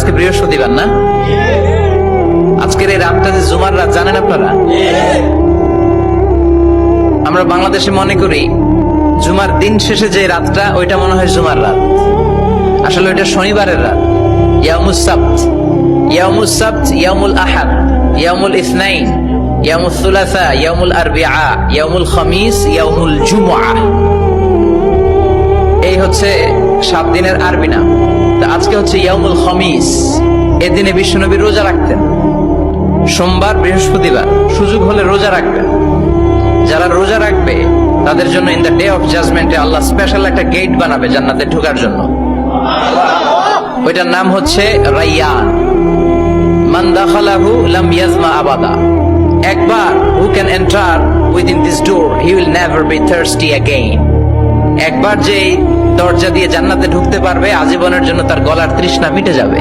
আজকে বৃহস্পতিবার না? আজকের এই রাতটা যে জুমার রাত, জানেন আপনারা? আমরা বাংলাদেশে মনে করি জুমার দিন শেষে যে রাতটা, ওইটা মনে হয় জুমার রাত। আসলে ওইটা শনিবারের রাত। ইয়াউমুস সাবত, ইয়াউমুস সাবত, ইয়াউমুল আহাদ, ইয়াউমুল ইসনাইন, ইয়াউমুল সুলাসা, ইয়াউমুল আরবিআ, ইয়াউমুল খামিস, ইয়াউমুল জুমআ। এই হচ্ছে 7 দিনের আরবি নাম। তা আজকে হচ্ছে ইয়াউমুল খামিস। এদিনে বিশ্বনবী রোজা রাখতেন। সোমবার, বৃহস্পতিবার সুযোগ হলে রোজা রাখবেন। যারা রোজা রাখবে তাদের জন্য ইন দ্য ডে অফ জাজমেন্টে আল্লাহ স্পেশাল একটা গেট বানাবে জান্নাতে ঢোকার জন্য। ওইটার নাম হচ্ছে রাইয়ান। মান দাখালাহু লাম ইয়াজমা আবাদা। একবার who can enter within this door he will never be thirsty again. একবার যে দরজা দিয়ে জান্নাতে ঢুকতে পারবে আজীবনের জন্য তার গলার তৃষ্ণা মিটে যাবে।